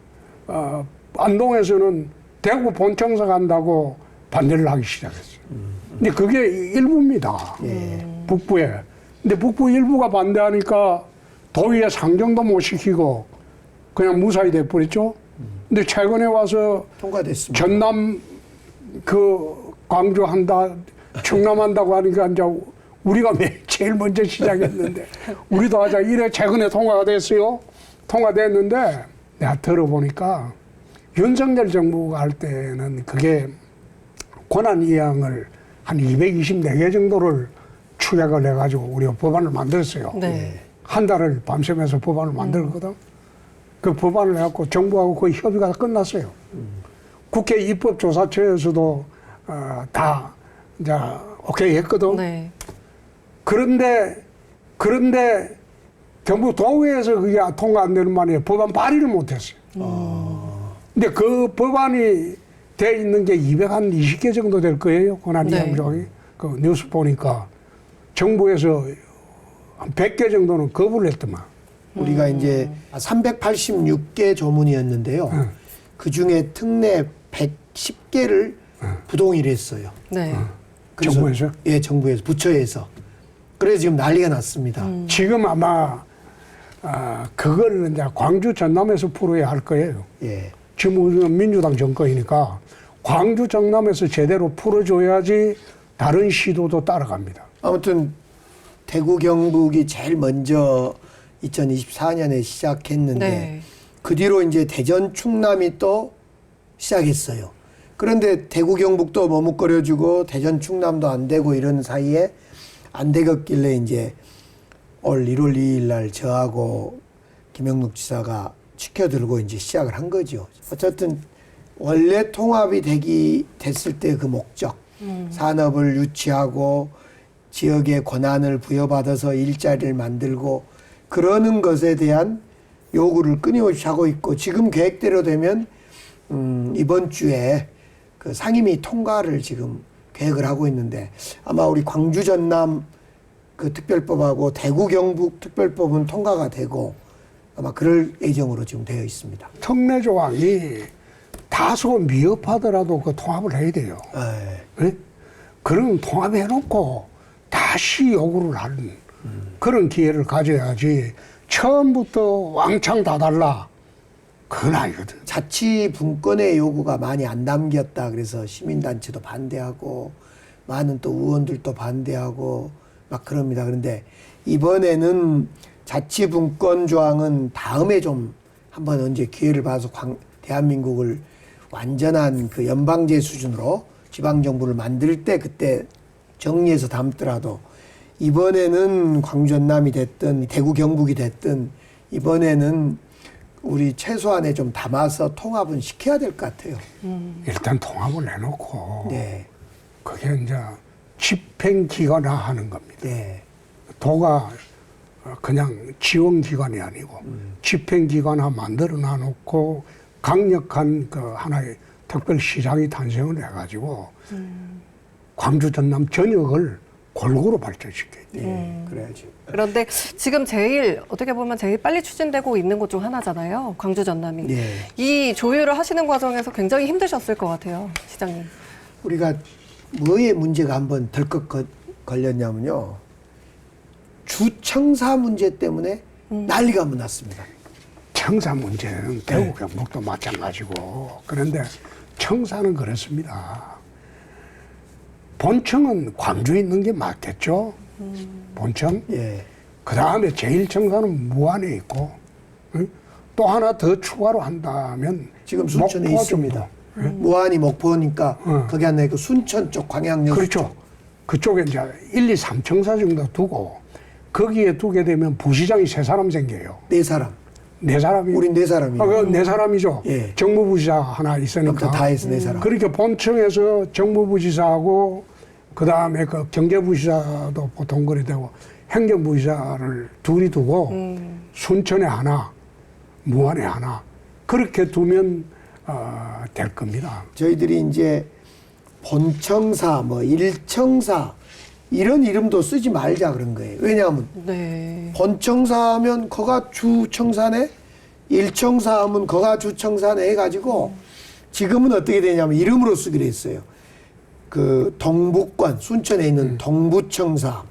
[SPEAKER 1] 안동에서는 대구 본청사 간다고 반대를 하기 시작했어요. 근데 그게 일부입니다.
[SPEAKER 2] 예.
[SPEAKER 1] 북부에. 근데 북부 일부가 반대하니까 도의회 상정도 못 시키고 그냥 무사히 돼버렸죠. 근데 최근에 와서
[SPEAKER 2] 통과됐습니다.
[SPEAKER 1] 전남 광주 한다, 충남 한다고 하니까 이제 우리가 제일 먼저 시작했는데 우리도 하자 이래 최근에 통과가 됐어요. 통과됐는데 내가 들어보니까 윤석열 정부가 할 때는 그게 권한 이양을 한 224개 정도를 추격을 해가지고 우리가 법안을 만들었어요.
[SPEAKER 3] 네.
[SPEAKER 1] 한 달을 밤새면서 법안을 만들었거든. 그 법안을 해갖고 정부하고 거의 협의가 다 끝났어요. 국회 입법조사처에서도 다 이제 오케이 했거든.
[SPEAKER 3] 네.
[SPEAKER 1] 그런데 경북 도의회에서 그게 통과 안 되는 말이에요. 법안 발의를 못했어요. 근데 그 법안이 돼 있는 게 220개 정도 될 거예요. 권한
[SPEAKER 3] 네.
[SPEAKER 1] 이양조항이. 그 뉴스 보니까 정부에서 한 100개 정도는 거부를 했더만.
[SPEAKER 2] 우리가 이제 386개 조문이었는데요. 그 중에 특례 110개를 부동의를 했어요.
[SPEAKER 3] 네.
[SPEAKER 2] 그래서-
[SPEAKER 1] 정부에서요?
[SPEAKER 2] 예, 정부에서, 부처에서. 그래서 지금 난리가 났습니다.
[SPEAKER 1] 지금 아마 그걸 이제 광주 전남에서 풀어야 할 거예요.
[SPEAKER 2] 예.
[SPEAKER 1] 지금 우리는 민주당 정권이니까 광주 전남에서 제대로 풀어줘야지 다른 시도도 따라갑니다.
[SPEAKER 2] 아무튼 대구 경북이 제일 먼저 2024년에 시작했는데
[SPEAKER 3] 네.
[SPEAKER 2] 그 뒤로 이제 대전 충남이 또 시작했어요. 그런데 대구 경북도 머뭇거려주고 대전 충남도 안 되고 이런 사이에 안 되겠길래 이제 올 1월 2일 날 저하고 김영록 지사가 치켜들고 이제 시작을 한 거죠. 어쨌든 원래 통합이 됐을 때 그 목적, 산업을 유치하고 지역의 권한을 부여받아서 일자리를 만들고 그러는 것에 대한 요구를 끊임없이 하고 있고 지금 계획대로 되면 이번 주에 그 상임위 통과를 지금 계획을 하고 있는데 아마 우리 광주 전남 그 특별법하고 대구 경북 특별법은 통과가 되고 아마 그럴 예정으로 지금 되어 있습니다.
[SPEAKER 1] 특례 조항이 다소 미흡하더라도 그 통합을 해야 돼요. 예? 그럼 통합해놓고 다시 요구를 하는 그런 기회를 가져야지 처음부터 왕창 다 달라. 그건 아니거든.
[SPEAKER 2] 자치 분권의 요구가 많이 안 담겼다. 그래서 시민단체도 반대하고 많은 또 의원들도 반대하고 막 그럽니다. 그런데 이번에는 자치 분권 조항은 다음에 좀 한번 언제 기회를 봐서 대한민국을 완전한 그 연방제 수준으로 지방정부를 만들 때 그때 정리해서 담더라도 이번에는 광주 전남이 됐든 대구 경북이 됐든 이번에는 우리 최소한에 좀 담아서 통합은 시켜야 될 것 같아요.
[SPEAKER 1] 일단 통합을 해놓고
[SPEAKER 2] 네.
[SPEAKER 1] 그게 이제 집행기관화 하는 겁니다.
[SPEAKER 2] 네.
[SPEAKER 1] 도가 그냥 지원기관이 아니고 집행기관화 만들어 놔놓고 강력한 그 하나의 특별시장이 탄생을 해가지고 광주 전남 전역을 골고루 발전시켜야 돼요.
[SPEAKER 2] 네. 그래야지.
[SPEAKER 3] 그런데 지금 어떻게 보면 제일 빨리 추진되고 있는 곳 중 하나잖아요. 광주 전남이.
[SPEAKER 2] 네.
[SPEAKER 3] 이 조율을 하시는 과정에서 굉장히 힘드셨을 것 같아요. 시장님.
[SPEAKER 2] 우리가 뭐에 문제가 한번 덜컥 걸렸냐면요. 주청사 문제 때문에 난리가 한번 났습니다.
[SPEAKER 1] 청사 문제는 대구 경북도 마찬가지고 그런데 청사는 그렇습니다. 본청은 광주에 있는 게 맞겠죠. 본청.
[SPEAKER 2] 예.
[SPEAKER 1] 그 다음에 제1청사는 무안에 있고 응? 또 하나 더 추가로 한다면
[SPEAKER 2] 지금 순천에
[SPEAKER 1] 목포
[SPEAKER 2] 있습니다.
[SPEAKER 1] 정도.
[SPEAKER 2] 무안이 목포니까
[SPEAKER 1] 응.
[SPEAKER 2] 거기 안에 그 순천 쪽 광양역
[SPEAKER 1] 그렇죠. 그쪽에 이제 1, 2, 3청사 정도 두고 거기에 두게 되면 부시장이 3사람 생겨요.
[SPEAKER 2] 4사람.
[SPEAKER 1] 4사람이.
[SPEAKER 2] 우린 4사람이에요.
[SPEAKER 1] 그 4사람이죠.
[SPEAKER 2] 예.
[SPEAKER 1] 정무부지사 하나 있으니까.
[SPEAKER 2] 다 해서 4사람.
[SPEAKER 1] 그렇게 본청에서 정무부지사하고 그 다음에 그 경제부지사도 보통 그리 되고 행정부지사를 둘이 두고 순천에 하나, 무안에 하나 그렇게 두면 될 겁니다.
[SPEAKER 2] 저희들이 이제 본청사, 뭐 일청사 이런 이름도 쓰지 말자 그런 거예요. 왜냐하면
[SPEAKER 3] 네.
[SPEAKER 2] 본청사 하면 거가 주청사네, 일청사 하면 거가 주청사네 해가지고 지금은 어떻게 되냐면 이름으로 쓰기로 했어요. 그 동북권, 순천에 있는 동부청사,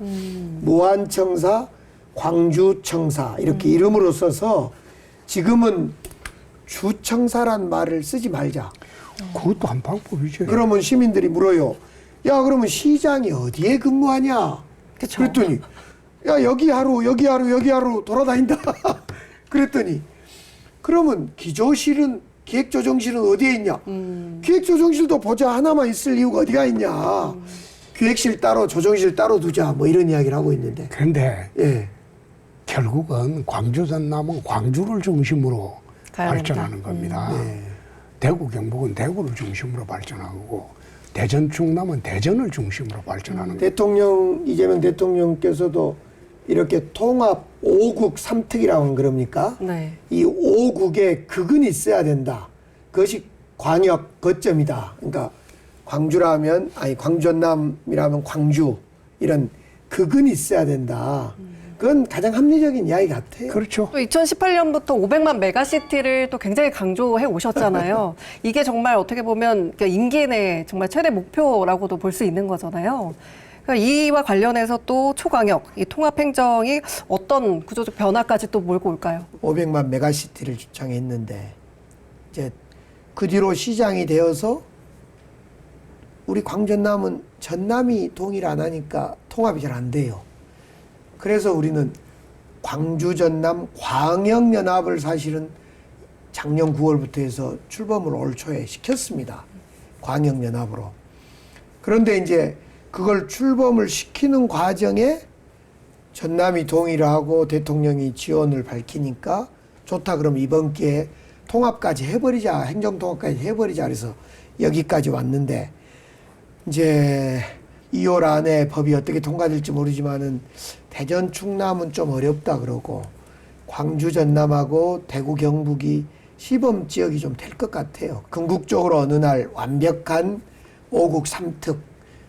[SPEAKER 2] 무안청사, 광주청사 이렇게 이름으로 써서 지금은 주청사란 말을 쓰지 말자.
[SPEAKER 1] 그것도 한 방법이죠.
[SPEAKER 2] 그러면 시민들이 물어요. 야, 그러면 시장이 어디에 근무하냐?
[SPEAKER 3] 그쵸.
[SPEAKER 2] 그랬더니 야, 여기 하루 돌아다닌다. 그랬더니 그러면 기조실은 기획조정실은 어디에 있냐? 기획조정실도 보자 하나만 있을 이유가 어디가 있냐? 기획실 따로 조정실 따로 두자 뭐 이런 이야기를 하고 있는데.
[SPEAKER 1] 그런데
[SPEAKER 2] 예.
[SPEAKER 1] 결국은 광주 전남은 광주를 중심으로 발전하는 겁니다.
[SPEAKER 2] 네.
[SPEAKER 1] 대구 경북은 대구를 중심으로 발전하고 대전 충남은 대전을 중심으로 발전하는 겁니다.
[SPEAKER 2] 이재명 대통령께서도 이렇게 통합 5국 3특이라고 하는 겁니까?
[SPEAKER 3] 네.
[SPEAKER 2] 이 5국에 극은 있어야 된다. 그것이 광역 거점이다. 그러니까 광주 전남이라면 광주 이런 극은 있어야 된다. 그건 가장 합리적인 이야기 같아요.
[SPEAKER 1] 그렇죠.
[SPEAKER 3] 또 2018년부터 500만 메가시티를 또 굉장히 강조해 오셨잖아요. 이게 정말 어떻게 보면 임기 내 정말 최대 목표라고도 볼 수 있는 거잖아요. 그러니까 이와 관련해서 또 초광역, 이 통합행정이 어떤 구조적 변화까지 또 몰고 올까요?
[SPEAKER 2] 500만 메가시티를 주창했는데 이제 그 뒤로 시장이 되어서 우리 광전남은 전남이 동의를 안 하니까 통합이 잘 안 돼요. 그래서 우리는 광주 전남 광역연합을 사실은 작년 9월부터 해서 출범을 올 초에 시켰습니다. 광역연합으로. 그런데 이제 그걸 출범을 시키는 과정에 전남이 동의를 하고 대통령이 지원을 밝히니까 좋다 그럼 이번 기회에 통합까지 해버리자, 행정통합까지 해버리자 그래서 여기까지 왔는데 이제 2월 안에 법이 어떻게 통과될지 모르지만은 대전 충남은 좀 어렵다 그러고 광주 전남하고 대구 경북이 시범 지역이 좀 될 것 같아요. 궁극적으로 어느 날 완벽한 5국 3특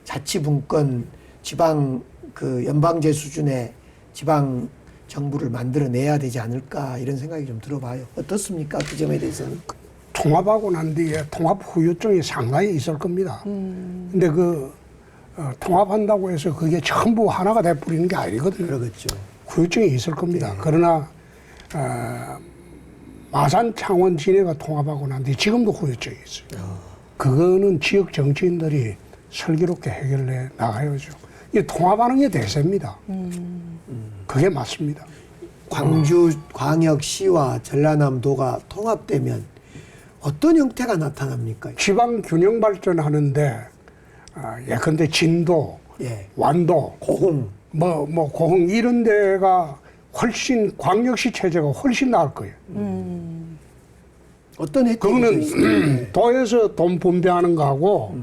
[SPEAKER 2] 자치분권 지방 그 연방제 수준의 지방 정부를 만들어내야 되지 않을까 이런 생각이 좀 들어봐요. 어떻습니까? 그 점에 대해서는.
[SPEAKER 1] 통합하고 난 뒤에 통합 후유증이 상당히 있을 겁니다. 근데 통합한다고 해서 그게 전부 하나가 돼버리는 게 아니거든요.
[SPEAKER 2] 그러겠죠.
[SPEAKER 1] 후유증이 있을 겁니다. 그러나 마산, 창원, 진해가 통합하고 난 뒤에 지금도 후유증이 있어요. 그거는 지역 정치인들이 슬기롭게 해결해 나가야죠. 이 통합하는 게 대세입니다. 그게 맞습니다.
[SPEAKER 2] 광주 광역시와 전라남도가 통합되면 어떤 형태가 나타납니까?
[SPEAKER 1] 지방 균형 발전하는데 예컨대 진도,
[SPEAKER 2] 예.
[SPEAKER 1] 완도,
[SPEAKER 2] 고흥.
[SPEAKER 1] 고흥 이런 데가 훨씬 광역시 체제가 훨씬 나을 거예요.
[SPEAKER 2] 어떤 혜택이
[SPEAKER 1] 그거는 도에서 돈 분배하는 거하고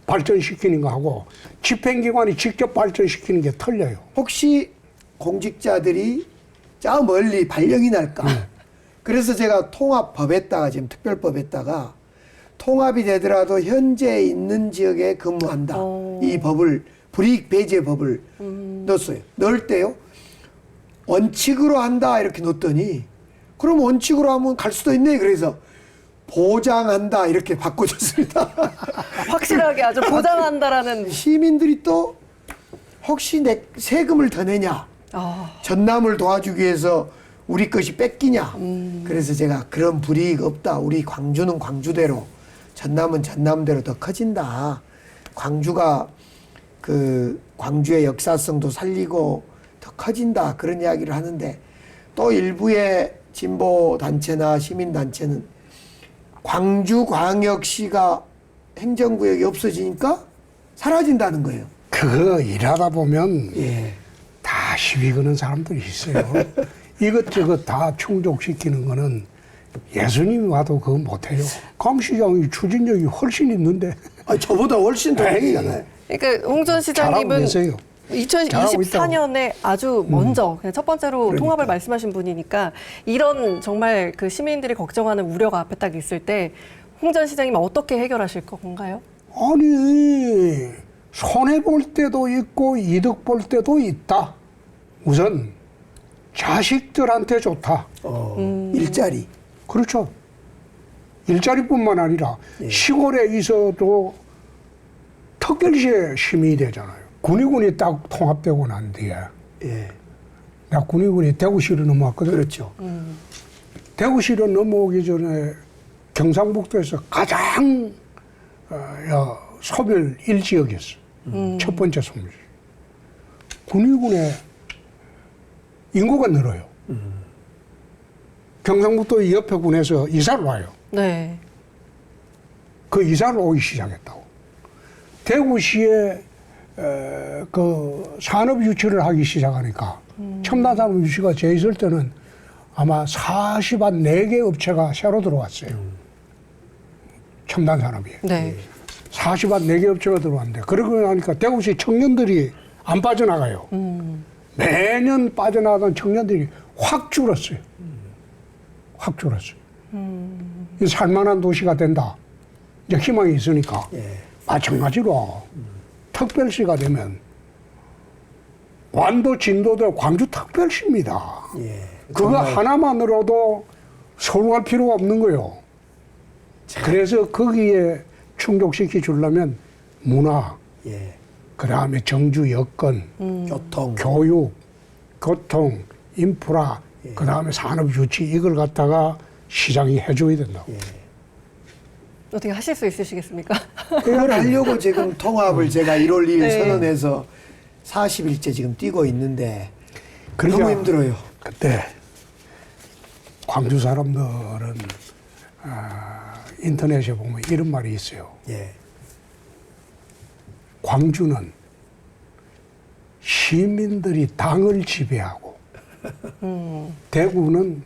[SPEAKER 1] 발전시키는 거하고 집행기관이 직접 발전시키는 게 틀려요.
[SPEAKER 2] 혹시 공직자들이 저 멀리 발령이 날까? 그래서 제가 통합법에다가 지금 특별법에다가 통합이 되더라도 현재 있는 지역에 근무한다. 이 법을 불이익 배제 법을 넣었어요. 넣을 때요. 원칙으로 한다 이렇게 넣었더니 그럼 원칙으로 하면 갈 수도 있네. 그래서 보장한다 이렇게 바꿔줬습니다.
[SPEAKER 3] 확실하게 아주 보장한다라는.
[SPEAKER 2] 시민들이 또 혹시 내 세금을 더 내냐? 전남을 도와주기 위해서 우리 것이 뺏기냐? 그래서 제가 그런 불이익 없다. 우리 광주는 광주대로, 전남은 전남대로 더 커진다. 광주가 그 광주의 역사성도 살리고 더 커진다. 그런 이야기를 하는데 또 일부의 진보 단체나 시민 단체는 광주광역시가 행정구역이 없어지니까 사라진다는 거예요.
[SPEAKER 1] 그거 일하다 보면
[SPEAKER 2] 예.
[SPEAKER 1] 다 시비 거는 사람들이 있어요. 이것저것 다 충족시키는 거는 예수님이 와도 그거 못해요. 감시장이 추진력이 훨씬 있는데.
[SPEAKER 2] 저보다 훨씬 더
[SPEAKER 1] 에이.
[SPEAKER 2] 되잖아요.
[SPEAKER 3] 그러니까 홍 전
[SPEAKER 1] 잘하고
[SPEAKER 3] 시장님은
[SPEAKER 1] 계세요.
[SPEAKER 3] 2024년에 아주 먼저 그냥 첫 번째로
[SPEAKER 2] 그러니까.
[SPEAKER 3] 통합을 말씀하신 분이니까 이런 정말 그 시민들이 걱정하는 우려가 앞에 딱 있을 때 홍 전 시장님 어떻게 해결하실 건가요?
[SPEAKER 1] 아니 손해 볼 때도 있고 이득 볼 때도 있다. 우선 자식들한테 좋다.
[SPEAKER 2] 일자리.
[SPEAKER 1] 그렇죠. 일자리뿐만 아니라 시골에 있어도 특별시에 시민이 되잖아요. 군의군이 딱 통합되고 난 뒤에
[SPEAKER 2] 예.
[SPEAKER 1] 내가 군의군이 대구시로 넘어왔거든.
[SPEAKER 2] 그렇죠.
[SPEAKER 1] 대구시로 넘어오기 전에 경상북도에서 가장 소멸 1지역이었어. 첫 번째 소멸. 군의군의 인구가 늘어요. 경상북도 옆에 군에서 이사를 와요.
[SPEAKER 3] 네.
[SPEAKER 1] 그 이사를 오기 시작했다고. 대구시에 그 산업 유치를 하기 시작하니까 첨단 산업 유치가 돼 있을 때는 아마 44개 업체가 새로 들어왔어요. 첨단 산업이.
[SPEAKER 3] 네.
[SPEAKER 1] 44개 업체가 들어왔는데 그러고 나니까 대구시 청년들이 안 빠져나가요. 매년 빠져나가던 청년들이 확 줄었어요. 확 줄었어요. 이 살만한 도시가 된다. 이제 희망이 있으니까.
[SPEAKER 2] 예.
[SPEAKER 1] 마찬가지로 특별시가 되면 완도, 진도도 광주 특별시입니다.
[SPEAKER 2] 예.
[SPEAKER 1] 그거 하나만으로도 서울 갈 필요가 없는 거예요. 그래서 거기에 충족시켜 주려면 문화,
[SPEAKER 2] 예.
[SPEAKER 1] 그 다음에 정주, 여건,
[SPEAKER 2] 교통.
[SPEAKER 1] 교육, 교통, 인프라, 그 다음에 산업 유치 이걸 갖다가 시장이 해줘야 된다고.
[SPEAKER 3] 어떻게 하실 수 있으시겠습니까?
[SPEAKER 2] 그걸 하려고 지금 통합을 제가 1월 2일
[SPEAKER 3] 네.
[SPEAKER 2] 선언해서 40일째 지금 뛰고 있는데
[SPEAKER 1] 그러니까
[SPEAKER 2] 너무 힘들어요.
[SPEAKER 1] 그때 광주 사람들은 인터넷에 보면 이런 말이 있어요.
[SPEAKER 2] 예.
[SPEAKER 1] 광주는 시민들이 당을 지배하고 대구는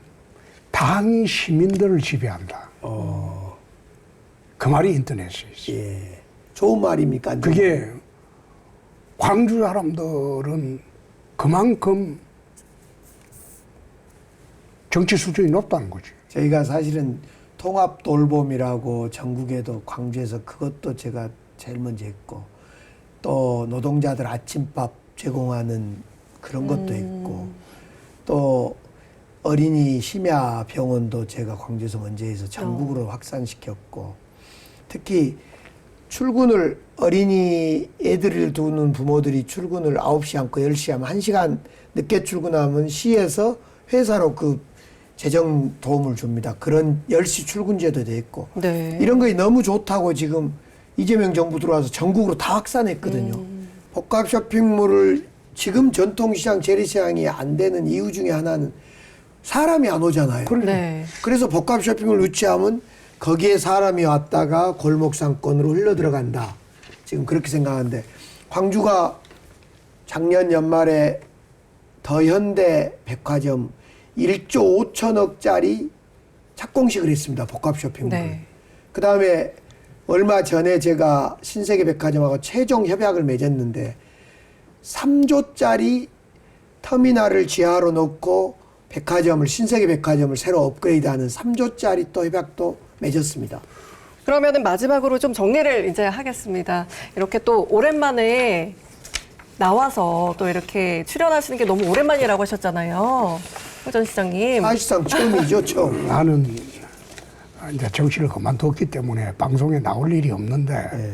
[SPEAKER 1] 당이 시민들을 지배한다. 그 말이 인터넷에 있어요.
[SPEAKER 2] 예. 좋은 말입니까? 안 좋은
[SPEAKER 1] 그게 광주 사람들은 그만큼 정치 수준이 높다는 거지.
[SPEAKER 2] 저희가 사실은 통합 돌봄이라고 전국에도 광주에서 그것도 제가 제일 먼저 했고 또 노동자들 아침밥 제공하는 그런 것도 했고 또 어린이 심야 병원도 제가 광주에서 먼저 해서 전국으로 확산시켰고 특히 출근을 어린이 애들을 두는 부모들이 출근을 9시 않고 10시 하면 1시간 늦게 출근하면 시에서 회사로 그 재정 도움을 줍니다. 그런 10시 출근제도 돼 있고
[SPEAKER 3] 네.
[SPEAKER 2] 이런 거이 너무 좋다고 지금 이재명 정부 들어와서 전국으로 다 확산했거든요. 복합 쇼핑몰을 지금 전통시장, 재래시장이 안 되는 이유 중에 하나는 사람이 안 오잖아요.
[SPEAKER 3] 네.
[SPEAKER 2] 그래서 복합 쇼핑몰 유치하면 거기에 사람이 왔다가 골목 상권으로 흘러 들어간다. 지금 그렇게 생각하는데 광주가 작년 연말에 더현대 백화점 1조 5천억짜리 착공식을 했습니다. 복합 쇼핑몰.
[SPEAKER 3] 네.
[SPEAKER 2] 그다음에 얼마 전에 제가 신세계 백화점하고 최종 협약을 맺었는데 3조짜리 터미널을 지하로 놓고 백화점을 신세계 백화점을 새로 업그레이드하는 3조짜리 또 협약도 맺었습니다.
[SPEAKER 3] 그러면은 마지막으로 좀 정리를 이제 하겠습니다. 이렇게 또 오랜만에 나와서 또 이렇게 출연하시는 게 너무 오랜만이라고 하셨잖아요. 홍 전 시장님.
[SPEAKER 2] 사실상 처음이죠, 처음.
[SPEAKER 1] 나는 이제 정치를 그만뒀기 때문에 방송에 나올 일이 없는데
[SPEAKER 2] 네.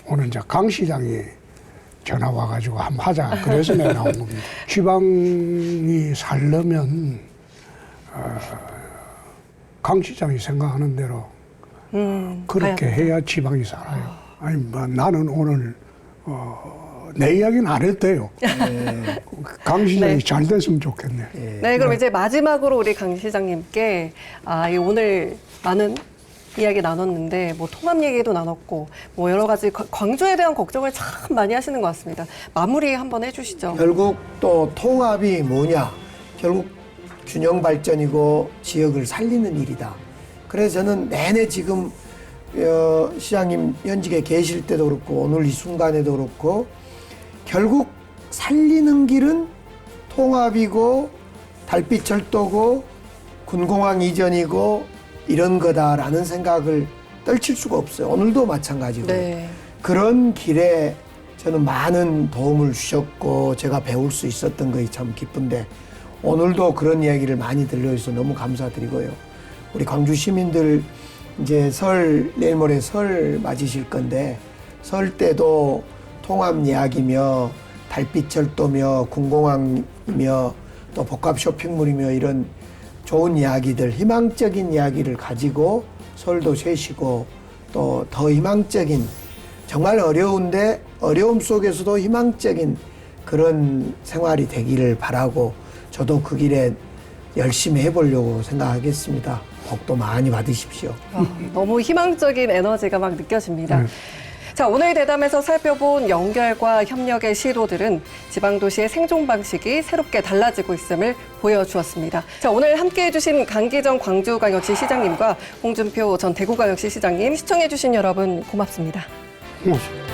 [SPEAKER 1] 오늘 이제 강 시장이 전화 와가지고 한번 하자. 그래서 내가 나온 겁니다. 지방이 살려면 강 시장이 생각하는 대로 그렇게 해야 지방이 살아요. 아니 뭐 나는 오늘 내 이야기는 안 해도 돼요. 강 시장이
[SPEAKER 3] 네.
[SPEAKER 1] 잘 됐으면 좋겠네.
[SPEAKER 3] 네, 그럼 이제 마지막으로 우리 강 시장님께 이 오늘 많은 이야기 나눴는데 뭐 통합 얘기도 나눴고 뭐 여러 가지 광주에 대한 걱정을 참 많이 하시는 것 같습니다. 마무리 한번 해주시죠.
[SPEAKER 2] 결국 또 통합이 뭐냐? 결국 균형 발전이고 지역을 살리는 일이다. 그래서 저는 내내 지금 시장님 현직에 계실 때도 그렇고 오늘 이 순간에도 그렇고 결국 살리는 길은 통합이고 달빛철도고 군공항 이전이고 이런 거다라는 생각을 떨칠 수가 없어요. 오늘도 마찬가지고
[SPEAKER 3] 네.
[SPEAKER 2] 그런 길에 저는 많은 도움을 주셨고 제가 배울 수 있었던 것이 참 기쁜데 오늘도 그런 이야기를 많이 들려줘서 너무 감사드리고요. 우리 광주 시민들 이제 내일 모레 설 맞으실 건데 설 때도 통합 이야기며 달빛철도며 군공항이며 또 복합 쇼핑몰이며 이런 좋은 이야기들, 희망적인 이야기를 가지고 설도 쇠시고 또 더 희망적인 정말 어려운데 어려움 속에서도 희망적인 그런 생활이 되기를 바라고 저도 그 길에 열심히 해보려고 생각하겠습니다. 복도 많이 받으십시오.
[SPEAKER 3] 너무 희망적인 에너지가 막 느껴집니다. 자, 오늘 대담에서 살펴본 연결과 협력의 시도들은 지방도시의 생존 방식이 새롭게 달라지고 있음을 보여주었습니다. 자, 오늘 함께해 주신 강기정 광주광역시 시장님과 홍준표 전 대구광역시 시장님, 시청해 주신 여러분 고맙습니다.
[SPEAKER 1] 고맙습니다.